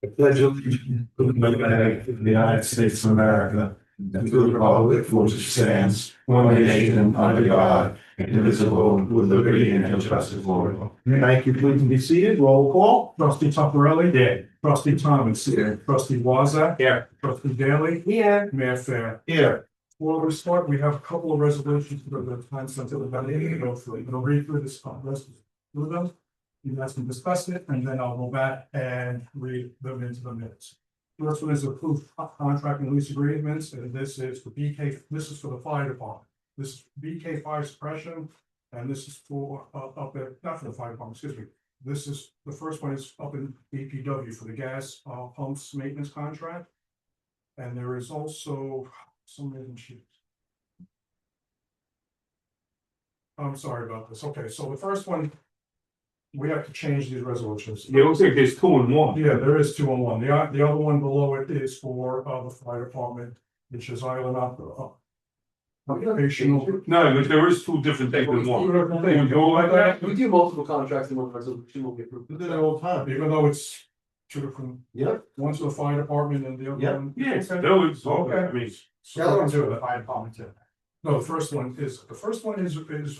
Pledge allegiance to the flag of the United States of America and to the republic for which it stands, one nation under God, indivisible, with liberty and justice for all. Thank you. Please be seated. Roll call. Trustee Tuffarelli. Here. Trustee Thomas. Here. Trustee Wazak. Here. Trustee Daly. Here. Mayor Fair. Here. Before we start, we have a couple of resolutions for the time sensitive about to go through. I'm gonna read through this, rest of them. You guys can discuss it, and then I'll go back and read them into the minutes. First one is approved contract and lease agreements, and this is for BK, this is for the fire department. This is BK fire suppression, and this is for, up at, not for the fire department, excuse me. This is, the first one is up in BPW for the gas, pumps maintenance contract. And there is also some reason sheets. I'm sorry about this. Okay, so the first one, we have to change these resolutions. It looks like there's 2 in 1. Yeah, there is 2 on 1. The other one below it is for the fire department, which is Island occupational. No, but there is 2 different things in 1. Would you go like that? We do multiple contracts in one resolution, will be approved. We do that all the time. Even though it's 2 different, Yeah. one's for the fire department and the other Yeah. one. Yeah, Okay. that was, Okay. I mean, So we can do that. fire department too. No, the first one is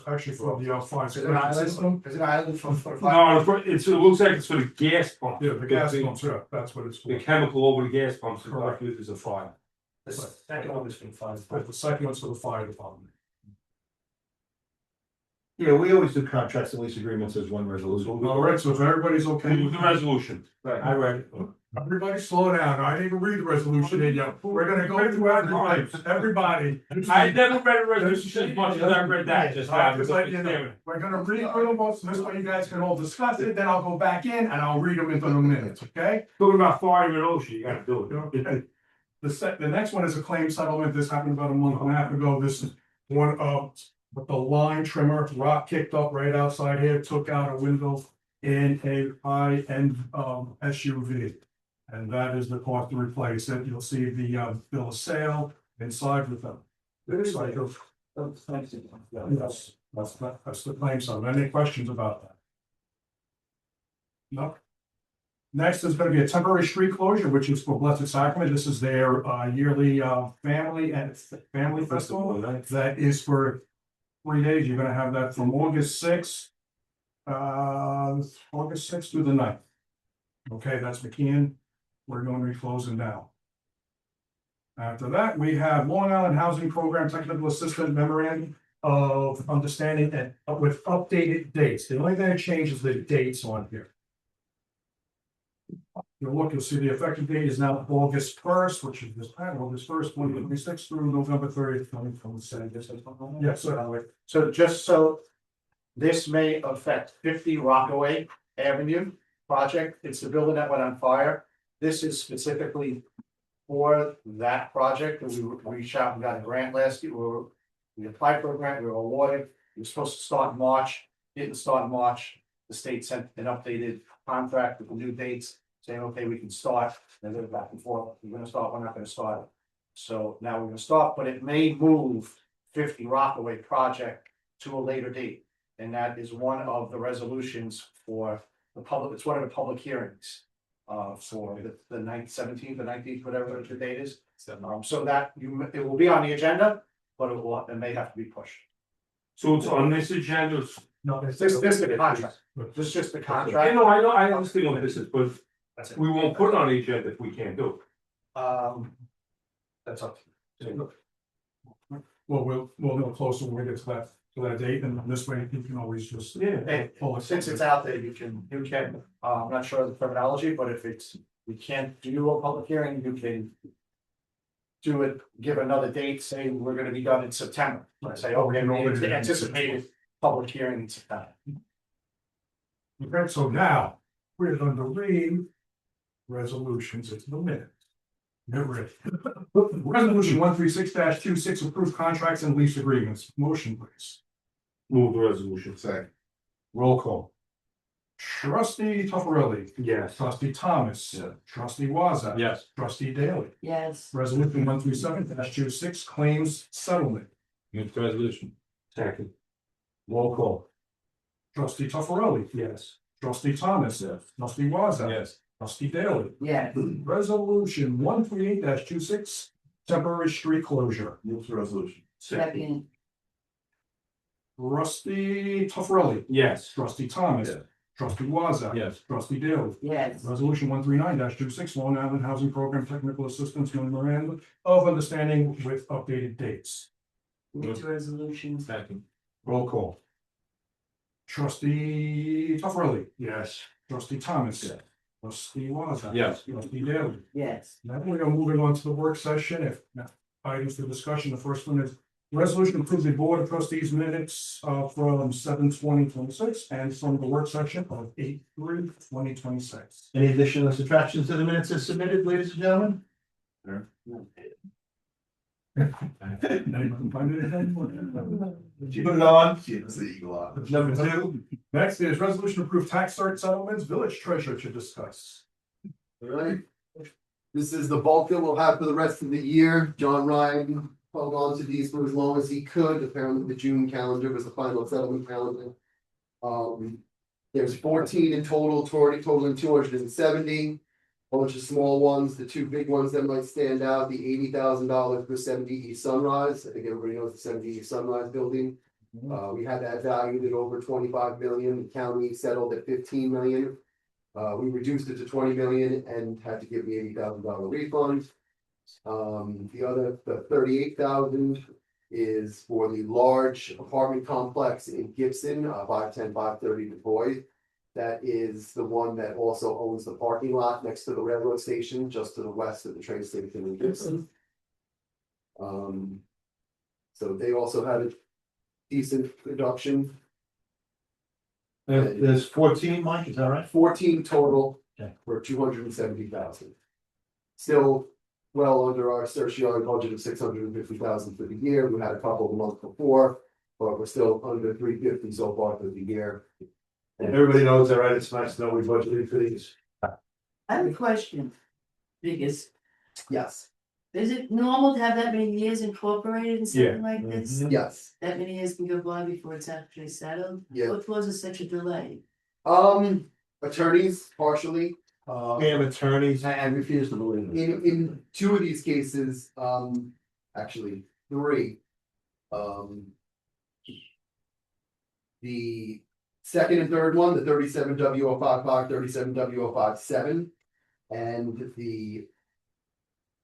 actually for the fire Is it suppression island, system. is it island from? no, it looks like it's for the gas pump. Yeah, the gas pumps, yeah, that's what it's The for. chemical over the gas pumps is Correct. like is a fire. The second one is from fire. But the second one's for the fire department. Yeah, we always do contracts and lease agreements as one resolution. All right, so if everybody's okay, Move the resolution. Right, I read it. everybody slow down. I didn't even read the resolution in yet. We're gonna go through everybody. I never read a resolution as much as I read that, just now. Just like, you know, we're gonna read through them both, so this way you guys can all discuss it, then I'll go back in and I'll read them into the minutes, okay? Talking about fire and ocean, you gotta do it. Okay. The next one is a claim settlement. This happened about a month and a half ago. This is one of, with the line trimmer, rock kicked up right outside here, took out a window in a high-end SUV. And that is the cost to replace it. You'll see the bill of sale inside with them. Yes, that's the claim settlement. Any questions about that? No? Next is gonna be a temporary street closure, which is for Blessed Sacrament. This is their yearly family festival. That is for 3 days. You're gonna have that from August 6th. August 6th through the 9th. Okay, that's McKeon. We're going to be closing now. After that, we have Long Island Housing Program Technical Assistant Memorandum of Understanding and with updated dates. The only thing that changes the dates on here. You'll see the effective date is now August 1st, which is this time, August 1st, 2026 through November 30th, 2027. Yes, sir. So just so this may affect 50 Rockaway Avenue project, it's the building that went on fire. This is specifically for that project, and we reached out and got a grant last year, we applied for a grant, we were awarded, it was supposed to start in March, didn't start in March. The state sent an updated contract with the new dates, saying, okay, we can start, and they're back and forth, we're gonna start, we're not gonna start. So now we're gonna start, but it may move 50 Rockaway project to a later date. And that is one of the resolutions for the public, it's one of the public hearings. For the 9th, 17th, or 19th, whatever the date is. So that it will be on the agenda, but it may have to be pushed. So it's on this agenda. No, This is the contract, this is just the I contract. know, I understand what this is, but That's it. we won't put it on the agenda if we can't do it. That's up to you. Well, we'll know closer when we get to that date, and this way you can always just. And pull it. since it's out there, you can, I'm not sure of the terminology, but if we can't do a public hearing, you can. Do it, give another date, say we're gonna be done in September, let's say, okay, it's the anticipated public hearing in September. Okay, so now we're going to read resolutions into the minute. Get ready. Resolution 136-26 approved contracts and lease agreements. Motion, please. Move the resolution. Second. Roll call. Trustee Tuffarelli. Yes. Trustee Thomas. Yeah. Trustee Wazak. Yes. Trustee Daly. Yes. Resolution 137-26 claims settlement. Move the resolution. Second. Roll call. Trustee Tuffarelli. Yes. Trustee Thomas. Yes. Trustee Wazak. Yes. Trustee Daly. Yes. Resolution 138-26, temporary street closure. Move the resolution. Second. Trustee Tufrelli. Yes. Trustee Thomas. Yes. Trustee Waza. Yes. Trustee Daly. Yes. Resolution 139-26, Long Island Housing Program Technical Assistance Memorandum of Understanding with updated dates. Move to resolution. Second. Roll call. Trustee Tufrelli. Yes. Trustee Thomas. Yes. Trustee Waza. Yes. Trustee Daly. Yes. Now we are moving on to the work session. If items for discussion, the first one is resolution approves the board of trustees minutes from 7/20/26 and from the work session of 8/3/2026. Any additional subtractions to the minutes as submitted, ladies and gentlemen? Anyone can find anything? Put it on. It's the eagle eye. Number two. Next is resolution to approve tax cert settlements, village treasurer to discuss. All right. This is the bulk that we'll have for the rest of the year. John Ryan held on to these for as long as he could. Apparently, the June calendar was the final settlement calendar. There's 14 in total, totaling 270. A bunch of small ones, the two big ones that might stand out, the $80,000 for 70 East Sunrise. I think everybody knows the 70 East Sunrise building. We had that valued at over 25 million. The county settled at 15 million. We reduced it to 20 million and had to give the $80,000 refund. The 38,000 is for the large apartment complex in Gibson, 510, 530 Du Bois. That is the one that also owns the parking lot next to the railroad station, just to the west of the train station in Gibson. So they also had a decent reduction. There's 14, Mike, is that right? 14 total Okay. for 270,000. Still well under our certiorari budget of 650,000 for the year. We had a couple of months before, but we're still under 350 so far for the year. Everybody knows that, right? It's nice to know we budgeted for these. I have a question. Because Yes, is it normal to have that many years incorporated in something like this? yes, That many years can go by before it's actually settled? yeah. What causes such a delay? Attorneys partially. Pam attorneys. I refuse to believe it. In two of these cases, actually three. The second and third one, the 37 W055, 37 W057, and the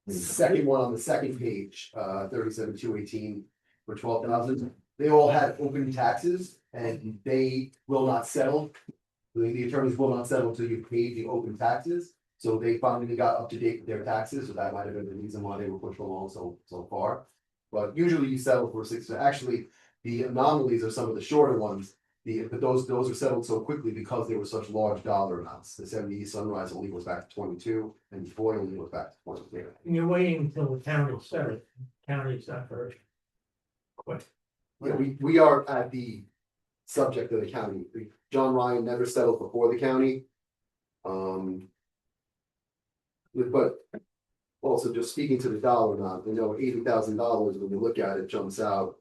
second one on the second page, 37 218 for 12,000. They all had open taxes and they will not settle. The attorneys will not settle until you pay the open taxes. So they finally got up to date with their taxes, so that might have been the reason why they were pushed along so far. But usually you settle for 6. Actually, the anomalies are some of the shorter ones. But those are settled so quickly because they were such large dollar amounts. The 70 East Sunrise only goes back to 22, and the Boy only goes back to 23. And you're waiting until the county says, county's not first. Yeah, we are at the subject of the county. John Ryan never settled before the county. But also just speaking to the dollar amount, I know $80,000 when you look at it jumps out.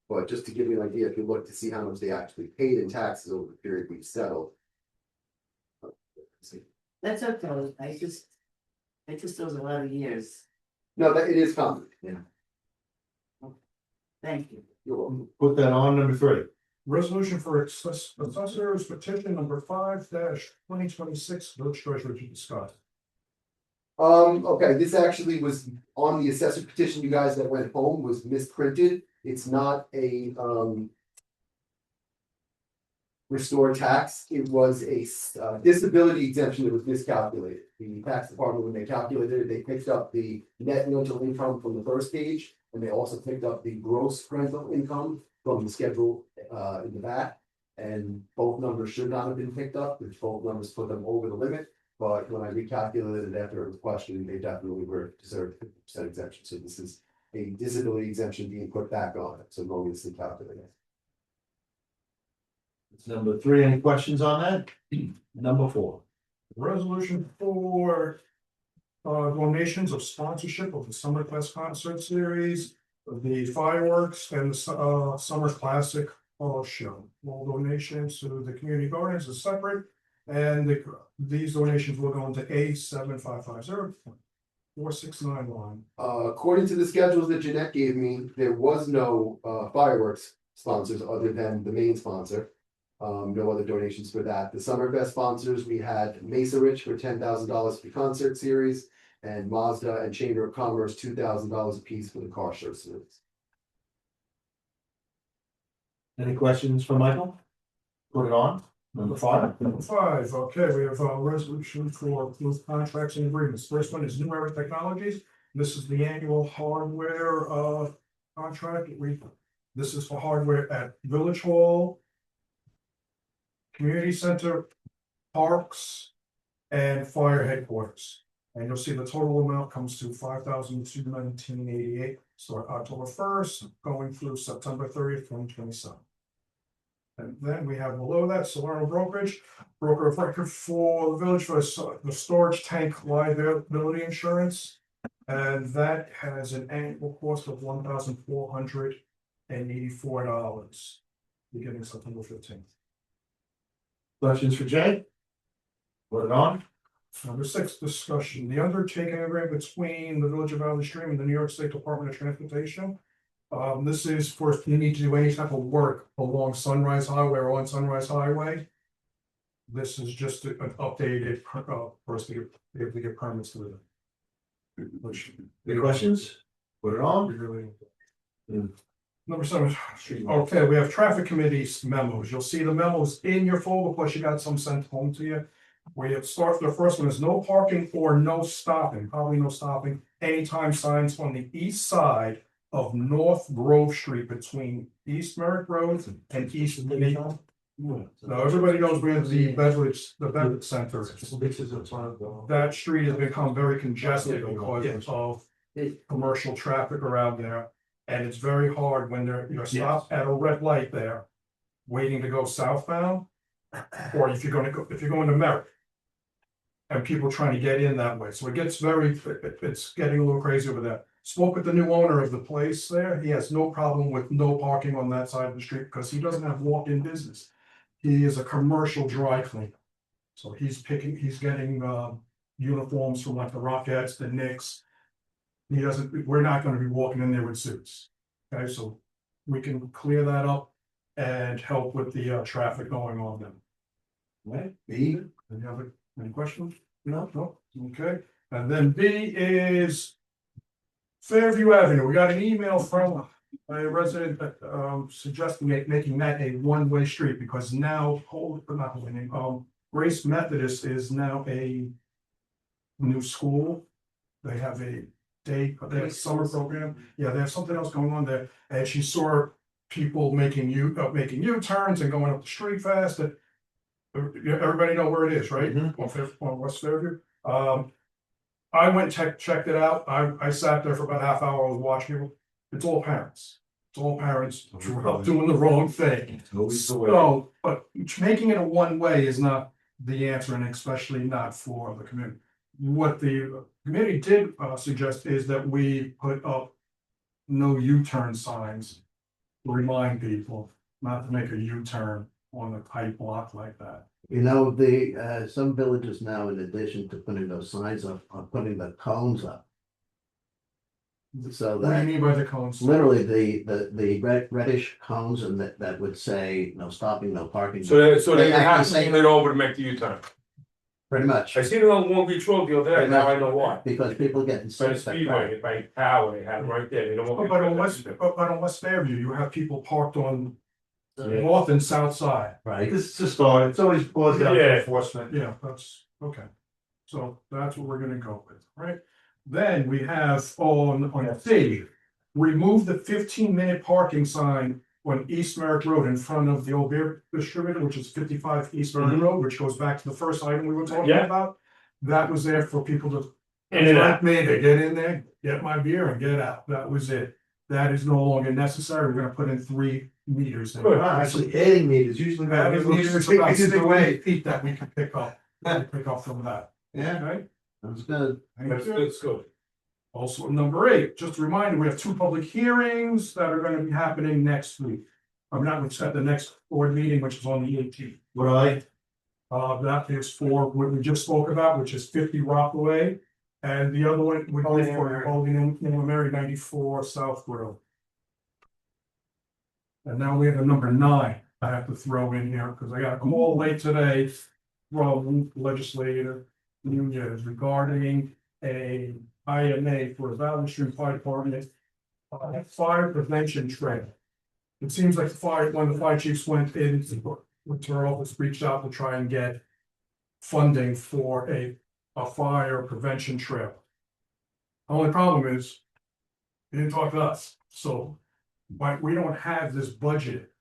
But just to give you an idea, if you look to see how much they actually paid in taxes over the period we've settled. That's okay, I just those a lot of years. No, that it is common. Yeah. Thank you. You're welcome. Put that on number 3. Resolution for assessor's petition number 5/2026, village treasurer to discuss. Okay, this actually was on the assessor petition, you guys that went home was misprinted. It's not a restore tax. It was a disability exemption that was miscalculated. The tax department, when they calculated it, they picked up the net rental income from the first page. And they also picked up the gross rental income from the schedule in the back. And both numbers should not have been picked up, which both numbers put them over the limit. But when I recalculated it after it was questioned, they definitely were deserved 50% exemption. So this is a disability exemption being put back on it, so going to calculate it. It's number 3. Any questions on that? Number 4. Resolution for donations of sponsorship of the Summerfest concert series, the fireworks and the Summer Classic Show. All donations to the community gardens is separate. And these donations will go into A7550-4691. According to the schedules that Jeanette gave me, there was no fireworks sponsors other than the main sponsor. No other donations for that. The Summerfest sponsors, we had Mesa Rich for $10,000 for the concert series. And Mazda and Chamber of Commerce, $2,000 apiece for the car show series. Any questions for Michael? Put it on. Number 5. Number 5, okay, we have a resolution for approved contracts and agreements. First one is New Era Technologies. This is the annual hardware contract. This is for hardware at Village Hall, Community Center, Parks, and Fire Headquarters. And you'll see the total amount comes to $5,219.88. Start October 1st, going through September 30th, 2027. And then we have below that Salerno Brokerage, broker of record for the village for the storage tank liability insurance. And that has an annual cost of $1,484, beginning September 15th. Questions for Jay? Put it on. Number 6, discussion, the undertaking agreement between the Village of Valley Stream and the New York State Department of Transportation. This is for if you need to do any type of work along Sunrise Highway or on Sunrise Highway. This is just an updated for us to be able to get permits to it. Any questions? Put it on. Number 7, okay, we have traffic committees memos. You'll see the memos in your folder, plus you got some sent home to you. We have start, the first one is no parking or no stopping, probably no stopping, anytime signs on the east side of North Grove Street between East Merrick Road and East Maple. Now, everybody knows where the Beverage Center is. That street has become very congested because of commercial traffic around there. And it's very hard when you're stopped at a red light there, waiting to go southbound. Or if you're going to Merrick. And people trying to get in that way, so it gets it's getting a little crazy over there. Spoke with the new owner of the place there, he has no problem with no parking on that side of the street, because he doesn't have walk-in business. He is a commercial dry cleaner. So he's getting uniforms from like the Rockettes, the Knicks. We're not gonna be walking in there with suits. Okay, so we can clear that up and help with the traffic going on then. Right, B. Any questions? No, okay. And then B is Fairview Avenue. We got an email from a resident suggesting making that a one-way street, because now, Grace Methodist is now a new school. They have a summer program. Yeah, they have something else going on there. And she saw people making U-turns and going up the street fast. Everybody know where it is, right? On West Fairview. I went and checked it out. I sat there for about a half hour. I was watching people. It's all parents. Doing the wrong thing. So, but making it a one-way is not the answer, and especially not for the community. What the committee did suggest is that we put up no U-turn signs to remind people not to make a U-turn on a tight block like that. You know, some villages now, in addition to putting those signs up, are putting the cones up. So What do you that mean by the cones? literally the reddish cones, and that would say no stopping, no parking. So they They have to actually lean it over to make the U-turn. Pretty much. I seen it on Long Beach Road the other day, now I know why. Because people getting By the sick. Speedway, by Power, they have it right there, they don't want. But on West Fairview, you have people parked on Yeah. north and south side. Right. This is a start. It's always paused down Yeah. to enforcement. Yeah, that's, okay. So that's what we're gonna go with, right? Then we have on C, remove the 15-minute parking sign on East Merrick Road in front of the old beer distributor, which is 55 East Merrick Road, which goes back to the first item we were talking Yeah. about. That was there for people to, In and out. like me, to get in there, get my beer and get out. That was it. That is no longer necessary. We're gonna put in 3 meters. in. Good. Actually, adding meters usually. That is meters meters take about meters 6 away. to 8 feet that we can pick up from that, Yeah. okay? Sounds good. Thank That's, you. that's good. Also, number 8, just a reminder, we have 2 public hearings that are gonna be happening next week. I'm not, at the next board meeting, which is on the 18th. What That is for what we just spoke about, which is 50 Rockaway. And the other one would be for Holding in Mary 94 South Road. And now we have a number 9 I have to throw in here, because I got a call late today from legislator Nunez regarding a IMA for a Valley Stream Fire Department fire prevention trail. It seems like when the fire chiefs went in, with her office reached out to try and get funding for a fire prevention trail. The only problem is, they didn't talk to us, so we don't have this budget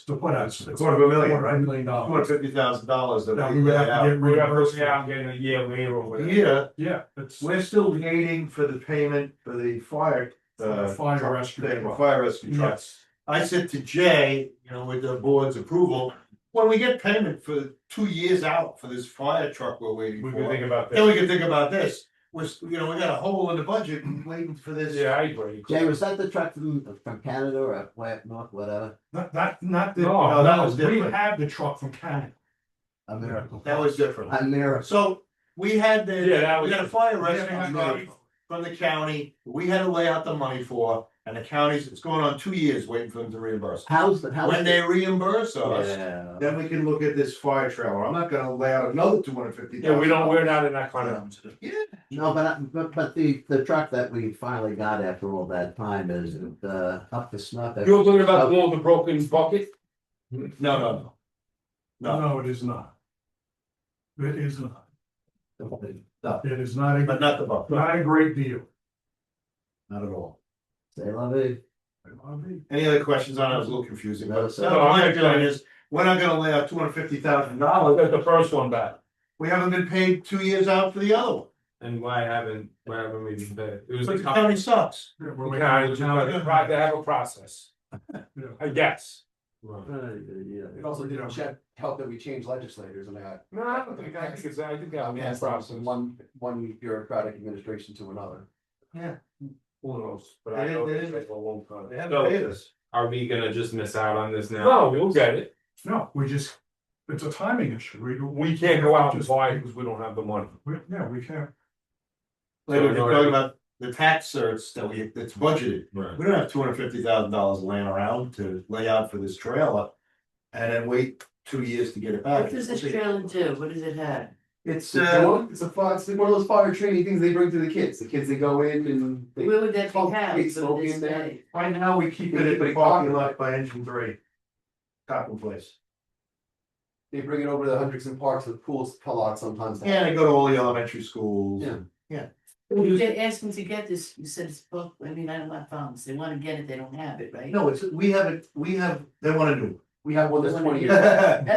to put out. $250,000, right? $250 million. $250,000 That that we would have to get We have reimbursed. to, I'm getting a year later or whatever. Yeah, Yeah, it's we're still waiting for the payment for the fire. fire truck rescue. thing, the fire rescue truck. Yes, I said to Jay, with the board's approval, when we get payment for 2 years out for this fire truck we're waiting We for. can think about Then we that. can think about this. We got a hole in the budget and waiting for this. Yeah, I agree. Jay, was that the truck from Canada or way up north, whatever? not the, No, that was we different. have the truck from Canada. America. That was different. America. So we had Yeah, that we was- got a fire Yeah, rescue yeah. truck from the county. We had to lay out the money for, and the county's, it's going on 2 years waiting for them to reimburse. How's When they reimburse us, Yeah. then we can look at this fire trailer. I'm not gonna lay out another $250,000. Yeah, we're not in that kind of. Yeah. No, but the truck that we finally got after all that time is up to snuff. You're talking about the one with the broken bucket? No. No, it is not. It is not. No, It is not but not the buck, not a great deal. not at all. Say la vie. Any other questions on it? It was a little confusing, No, but sir. my feeling is, we're not gonna lay out $250,000. That's the first one back. We haven't been paid 2 years out for the other one. And why haven't we been paid? It was But the the county sucks. Yeah, we're We waiting kind for of the town. to have a process, Yeah. I guess. It also didn't help that we changed legislators and that. No, I don't think, I think it's, I think that was a Passed on process. from one bureaucratic administration to another. Who knows, but They I know didn't- it's like a long time. They haven't paid us. Are we gonna just miss out on this now? No, we'll get it. No, it's a timing issue. We can't go out and buy it because we don't have the money. Yeah, we can't. Like, we're talking about the tax certs that's budgeted. Right. We don't have $250,000 laying around to lay out for this trailer. And then wait 2 years to get it back. What does this trailer do? What does it have? It's, It's one of those fire training things they bring to the kids. The kids, they go in and they. Where would that be Smoke- housed? smoke What would this in there. say? right now, we keep it at the parking lot by engine 3. Cotton place. They bring it over to the Hendrickson Parks with pools, a lot sometimes. Yeah, they go to all the elementary schools. Yeah. You did ask them to get this, you said it's book, I mean, I don't have phones, they wanna get it, they don't have it, right? No, they wanna do We have one that's 20 it. years.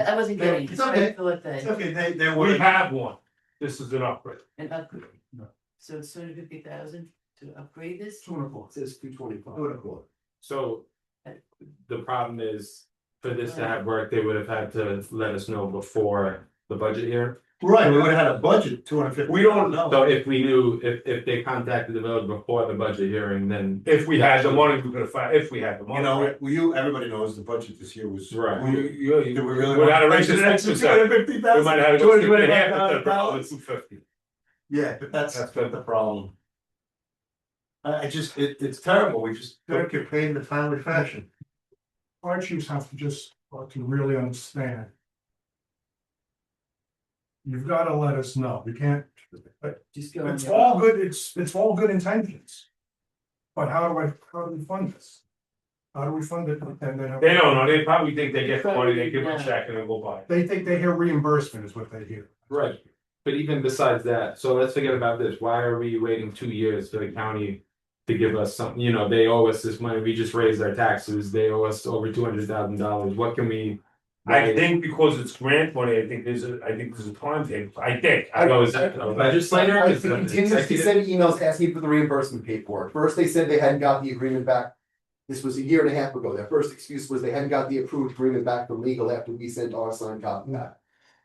I wasn't getting it, It's so okay. I thought It's that, okay, they We want have one. This is an upgrade. an upgrade. No. So it's 250,000 to upgrade this? 225. It says 225. So the problem is, for this to have worked, they would have had to let us know before the budget year. Right, we would have had a budget, 250. We don't know. So if we knew, if they contacted the village before the budget hearing, then. If we had the money, we could have found, if we had the money. Everybody knows the budget this year was. Right. Do we really? We had to want raise to it raise to it to $250,000? We might have to go skip it half $225,000? instead of $250. Yeah, but that's That's the problem. It's terrible, we just don't get paid in a timely fashion. Fire chiefs have to just, to really understand. You've gotta let us know. We can't, Just go. it's all good, it's all good intentions. But how do we fund this? How do we fund it? And then. They don't know, they probably think they get the money, they give a check and then go buy it. They think they hear reimbursement is what they hear. Right. But even besides that, so let's forget about this, why are we waiting 2 years for the county to give us some, they owe us this money, we just raised our taxes, they owe us over $200,000, what can we? I think because it's grant money, I think there's a timetable, I think. Oh, is that a legislator? I Is that an continuously executive? sent emails asking for the reimbursement paperwork. First, they said they hadn't got the agreement back. This was a year and a half ago. Their first excuse was they hadn't got the approved agreement back from legal after we sent our signed copy back.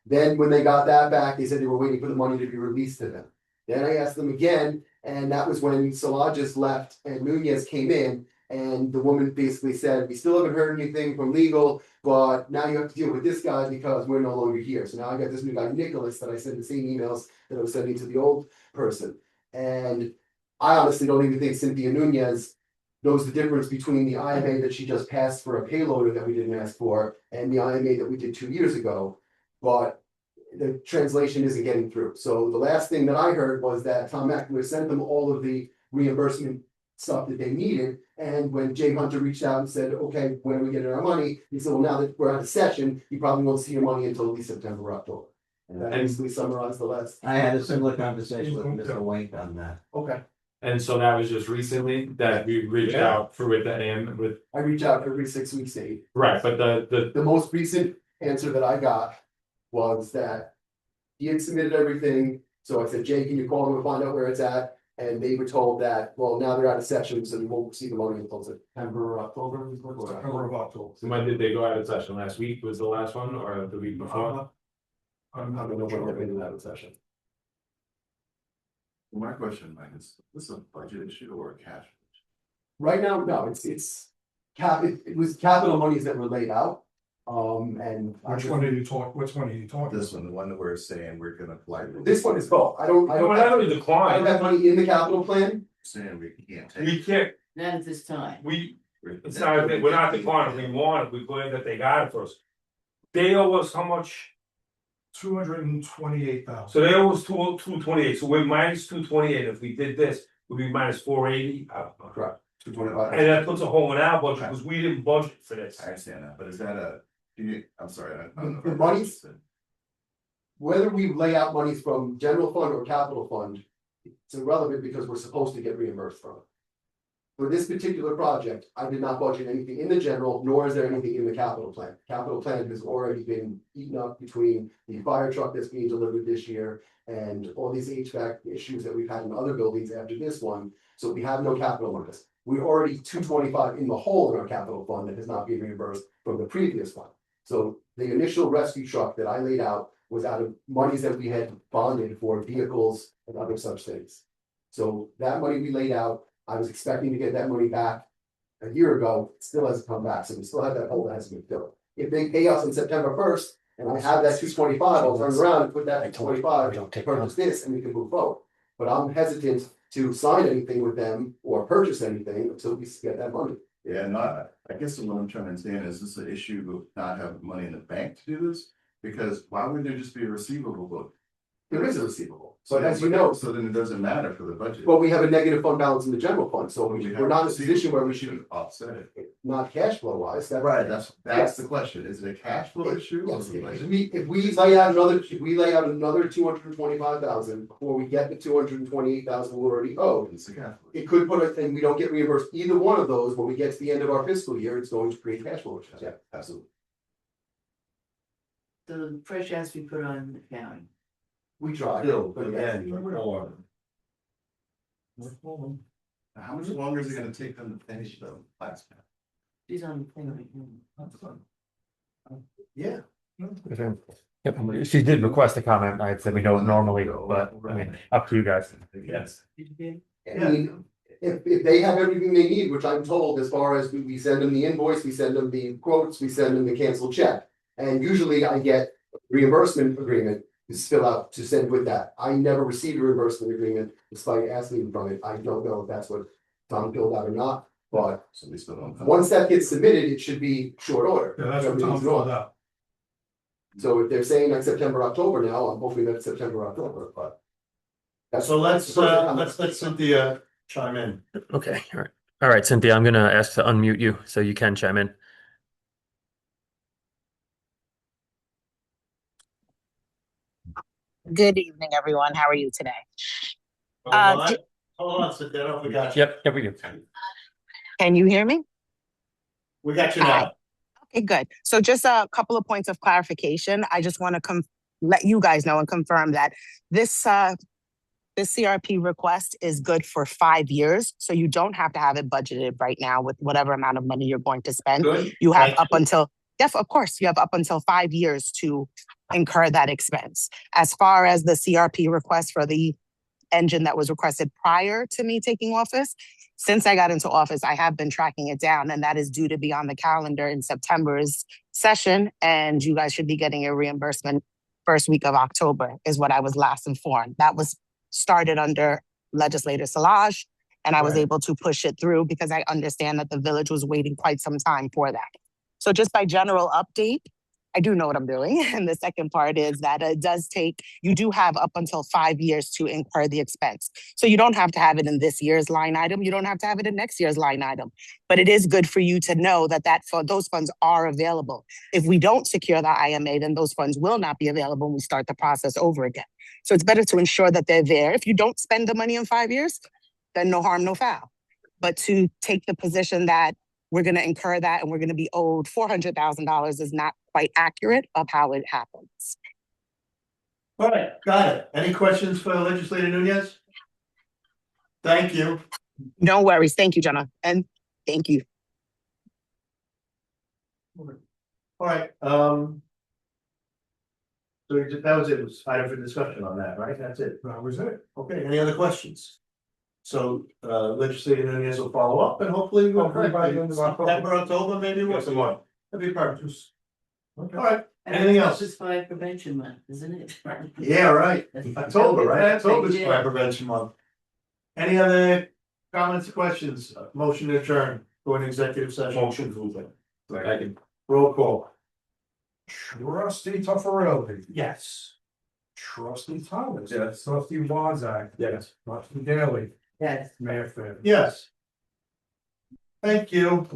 Then when they got that back, they said they were waiting for the money to be released to them. Then I asked them again, and that was when Salajas left and Nunez came in. And the woman basically said, we still haven't heard anything from legal, but now you have to deal with this guy because we're no longer here. So now I got this new guy, Nicholas, that I sent the same emails that I was sending to the old person. And I honestly don't even think Cynthia Nunez knows the difference between the IMA that she just passed for a payloader that we didn't ask for and the IMA that we did 2 years ago. But the translation isn't getting through. So the last thing that I heard was that Tom McNamara sent them all of the reimbursement stuff that they needed. And when Jay Hunter reached out and said, okay, when are we getting our money? He said, well, now that we're out of session, you probably won't see your money until at least September or October. And that basically summarized the last. I had a similar conversation with Mr. Wink on that. Okay, And so that was just recently that we reached out for with the AM with, I reach out every 6 weeks, Dave. right, but the The most recent answer that I got was that he had submitted everything. So I said, Jay, can you call them and find out where it's at? And they were told that, well, now they're out of session, so you won't receive the money until September or October. September of October. So when did they go out of session? Last week was the last one or the week before? I don't know when they're going out of session. My question, Mike, is this a budget issue or a cash? Right now, no, it was capital monies that were laid out. And Which one are you talking? This one, the one that we're saying we're gonna apply. this one is both. I don't Well, that have, was I decline. don't have money in the capital plan. Saying we can't take. We can't, Not at this time. it's not, we're not declining, we want it, we glad that they got it first. They owe us how much? 228,000. So they owe us 228, so we're minus 228, if we did this, we'd be minus 480. Correct. 225. And that puts a hole in our budget, because we didn't budget for this. I understand that, but is that a, I'm sorry, I don't know. The monies? Whether we lay out monies from general fund or capital fund, it's irrelevant because we're supposed to get reimbursed from it. For this particular project, I did not budget anything in the general, nor is there anything in the capital plan. Capital plan has already been eaten up between the fire truck that's being delivered this year and all these HVAC issues that we've had in other buildings after this one. So we have no capital on this. We're already 225 in the hole in our capital fund that has not been reimbursed from the previous one. So the initial rescue truck that I laid out was out of monies that we had bonded for vehicles and other such things. So that money we laid out, I was expecting to get that money back a year ago, it still hasn't come back, so we still have that hole that hasn't been filled. If they pay us on September 1st, and I have that 225, I'll turn around and put that 225, purchase this, and we can move forward. But I'm hesitant to sign anything with them or purchase anything until we get that money. Yeah, no, I guess what I'm trying to understand is this an issue of not having money in the bank to do this? Because why wouldn't there just be a receivable book? There is a receivable, but as you know, So then it doesn't matter for the budget. well, we have a negative fund balance in the general fund, so We have we're not in a receivable, position where we should, offset it. not cash flow wise, that. Right, that's the question. Is it a cash flow issue? or Yes, is it like- if we lay out another 225,000 before we get the 228,000 we're already owed. It's a cash flow. It could put us, and we don't get reimbursed either one of those when we get to the end of our fiscal year, it's going to create cash flow issues, yeah, absolutely. The pressure has to be put on the county. We try. But yeah. How much longer is it gonna take them to finish the last? She's on the thing right now. Yeah. Yep, she did request a comment, I said we don't normally, but I mean, up to you guys. Yes. Did you get? I mean, if they have everything they need, which I'm told, as far as we send them the invoice, we send them the quotes, we send them the canceled check. And usually I get reimbursement agreement to fill out to send with that. I never received a reimbursement agreement despite asking from it. I don't know if that's what Tom filled out or not, but So we still don't. once that gets submitted, it should be short order. Yeah, that's what Tom Everything's filled going. out. So if they're saying like September, October now, I'm hoping that it's September, October, but. that's- So let's that's the first time- let Cynthia chime in. Okay, all right. All right, Cynthia, I'm gonna ask to unmute you so you can chime in. Good evening, everyone. How are you today? Hold on, Cynthia, I don't know if we got you. Yep, we do. Can you hear me? We got you now. Okay, good. So just a couple of points of clarification. I just want to let you guys know and confirm that this CRP request is good for 5 years. So you don't have to have it budgeted right now with whatever amount of money you're going to spend. Good. You have Thank up until, yes, of course, you have up until 5 years to incur that expense. As far as the CRP request for the engine that was requested prior to me taking office. Since I got into office, I have been tracking it down, and that is due to be on the calendar in September's session. And you guys should be getting a reimbursement first week of October, is what I was last informed. That was started under legislator Solage, and I was Right. able to push it through because I understand that the village was waiting quite some time for that. So just by general update, I do know what I'm doing. And the second part is that it does take, you do have up until 5 years to incur the expense. So you don't have to have it in this year's line item. You don't have to have it in next year's line item. But it is good for you to know that those funds are available. If we don't secure the IMA, then those funds will not be available when we start the process over again. So it's better to ensure that they're there. If you don't spend the money in 5 years, then no harm, no foul. But to take the position that we're going to incur that and we're going to be owed $400,000 is not quite accurate of how it happens. All right, got it. Any questions for legislator Nunez? Thank you. No worries. Thank you, Jenna. And thank you. All right, so that was it, it was item for discussion on that, right? That's it. That was it. Okay, any other questions? So, legislator Nunez will follow up and hopefully we'll. Hopefully by the end of October. September, October, maybe we'll. Yes, tomorrow. That'd be perfect. Okay. All right, And anything it's else? Just fire prevention month, isn't it? Yeah, right. October, right? October's Yeah. fire prevention month. Any other comments, questions? Motion to adjourn for an executive session. Motion to adjourn. I can, Roll call. Trustee Tuffarelli. Yes. Trustee Thomas. Yes. Trustee Wazak. Yes. Trustee Daly. Yes. Mayor Finn. Yes. Thank you.